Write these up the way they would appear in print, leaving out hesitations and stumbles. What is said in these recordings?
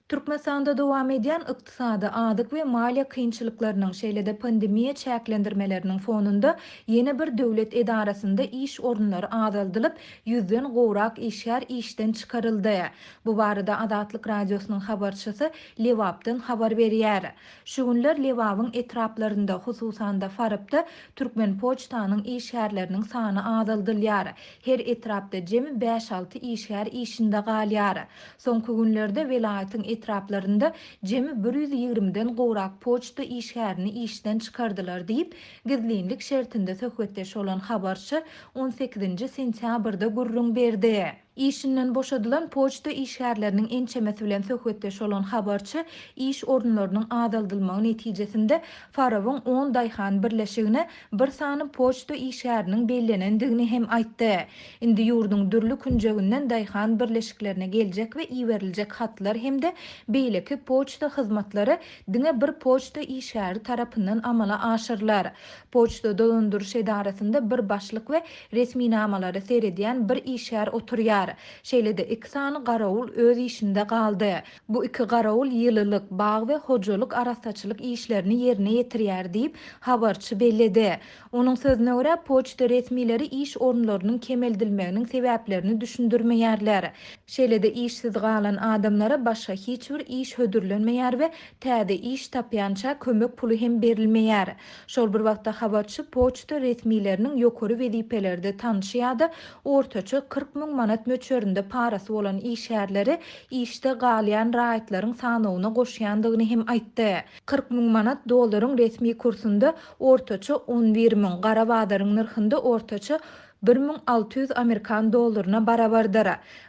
Türkmenistanda dowam edýän ykdysady, adyk we maliýe kynçylyklarının şeýle-de pandemiýa çäklendirmeleriniň fonunda ýene bir döwlet edarasynda iş orunlary azaldylyp, 100den gowrak işgär işden çykaryldy. Bu barada Adatlyk radiosynyň habarçysy Lewapdan habar berýär. Şu günler Lewabyň etraplarynda, hususanda Farapda Türkmen poçtanyň işgärleriniň sany azaldylýar. Her etrapda jemi 5-6 işgär işinde galýar. Soňky günlerde welaýatyň etraplarında jemi 120den gowrak poçta işgärini işden çykardylar diýip gizlinlik şertinde söhbetdeş bolan habarçy 18 sentýabrda gurrun berdi. İşinden boşadylan poçta işgärleriniň ençemesi bilen söhbetdeş bolan habarçy iş orunlarynyň azaldylmagy netijesinde Farawyň 10 daýhan birleşigine bir sany poçta işgäriniň bellenendigini hem aýtdy. Indi ýurdun dürli künjeginden daýhan birleşiklerine geljek we iweriljek hatlar hemde beýleki poçta hyzmatlary diňe bir poçta işgäri tarapyndan amala aşyrlar. Poçta dolandyrýş edarasynda bir başlyk we resmi namalary seredýän bir işgär oturýar. Şeýle-de iki sany garawul öz işinde galdy. Bu iki garawul ýylylyk baý we hojalyk arasaçylyk işlerini ýerine ýetirýär diýip habarçy belledi. Onuň sözüne görä poçta resmileri iş orunlarynyň kemeldilmeginiň sebäplerini düşündirmeýärler. Şeýle-de işsiz galan adamlara başga hiç bir iş hödürlenmeýär we täze iş tapýança kömek puly hem berilmeýär. Şol bir wagtda habarçy poçta resmileriniň ýokary wezipelerde tanışýardy. Ortaça 40 000 manat möçöründe parasy bolan işgärleri işte galýan raýatlaryň sanawyna goşýandygyny hem aýtdy. 40 000 manat dollaryň resmi kursunda ortaça 11 000, Garabadar'ın nırhında ortaça 1600 Amerikan dollaryna barabardyr.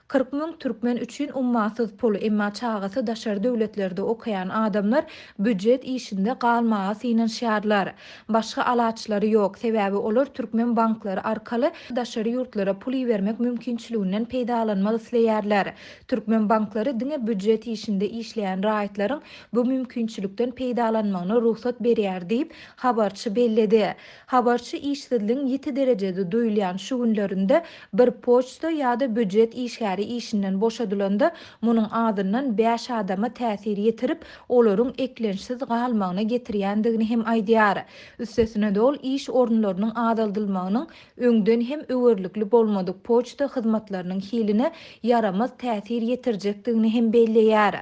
40 000 türkmen üçin ummasyz pul, emma çagasy daşary döwletlerde okaýan adamlar büdjet işinde galmaga synanşýarlar. Başga alaçlary ýok, sebäbi olar türkmen banklary arkaly daşary ýurtlara pul bermek mümkinçiliginden peýdalanmak isleýärler. Türkmen banklary diňe büdjet işinde işleýän raýatlaryň bu mümkinçilikden peýdalanmagyna ruhsat berýär diýip habarçy belledi. Habarçy işsizligiň 7 derejede duýulýan şu günlerinde bir poçta ýa-da büdjet işgäri işinden boşadylanda munyň adyndan 5 adama täsir ýetirip olaryň eklenşsiz galmagyna getirýändigini hem aýdýar. Üstesine dol iş orunlarynyň azaldylmagynyň öňden hem öwürlikli bolmadyk poçta hyzmatlarynyň hiline yaramaz täsir ýetirjekdigini hem belleýär.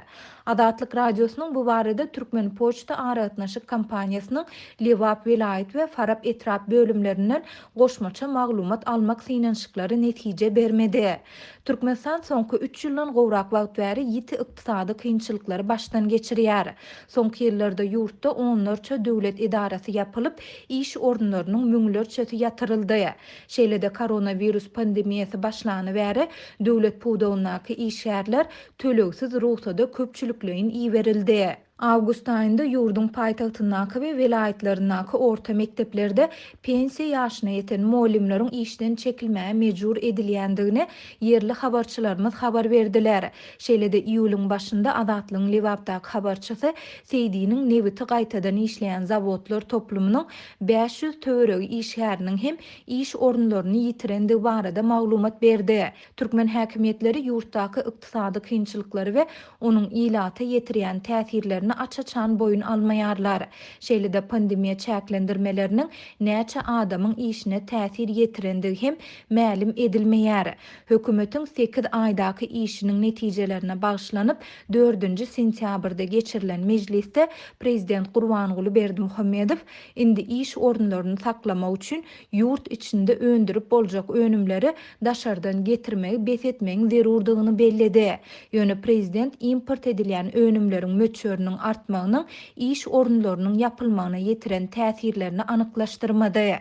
Adatlyk radiosynyň bu barada Türkmen Poçta aratnaşyk kampaniýasynyň Lewap welaýat we Farap etrap bölümlerinden goşmaça maglumat almak synanşyklary netije bermedi. Türkmenistan soňky 3 ýyldan gowrak wagt bäri ýiti ykdysady kynçylyklary başdan geçirýär. Soňky ýyllarda ýurtda onlarça döwlet edarasy ýapylyp, iş orunlarynyň müňlerçesi ýatyryldy. Şeýle-de koronavirus pandemiýasy başlany bäri döwlet puwdawyndaky işgärler tölegsiz ruhsada köpçülik iyi verildi. Awgust aýynda ýurdun paýtagtyndaky we welaýatlarynaky orta mekteplerde pensiýa ýaşyna ýeten muallimleriň işden çekilmäge mejbur edilýändigini yerli habarçylarymyz habar berdiler. Şeýle-de iýulyň başynda Adatlyň Lewapdaky habarçysy Seýdiniň nebiti gaýtadan işleýän zawodlar toplumynyň 500 töweregi işgäriniň hem iş orunlaryny ýitirendi barada maglumat berdi. Türkmen häkimetleri ýurtdaky ykdysady kynçylyklary we onuň ilaty ýetirýän täsirlerini açaçan boyun almaýarlar. Şeýle-de pandemiýa çäklendirmeleriniň näçe adamyň işine täsir ýetirendigi hem mälim edilmeýär. Hökümetiň 8 aýdaky işiniň netijelerine bagyşlanyp 4 sentýabrda geçirilen mejlisde prezident Gurbanguly Berdimuhammedow indi iş orunlaryny saklamak üçin ýurt içinde öndürip boljak önümleri daşardan getirmegi besetmegiň zerurdygyny belledi. Ýöne prezident import edilýän önümleriň möçörüniň artmagynyň iş orunlarynyň ýapylmagyna ýetiren täsirlerini anyklaşdyrmady.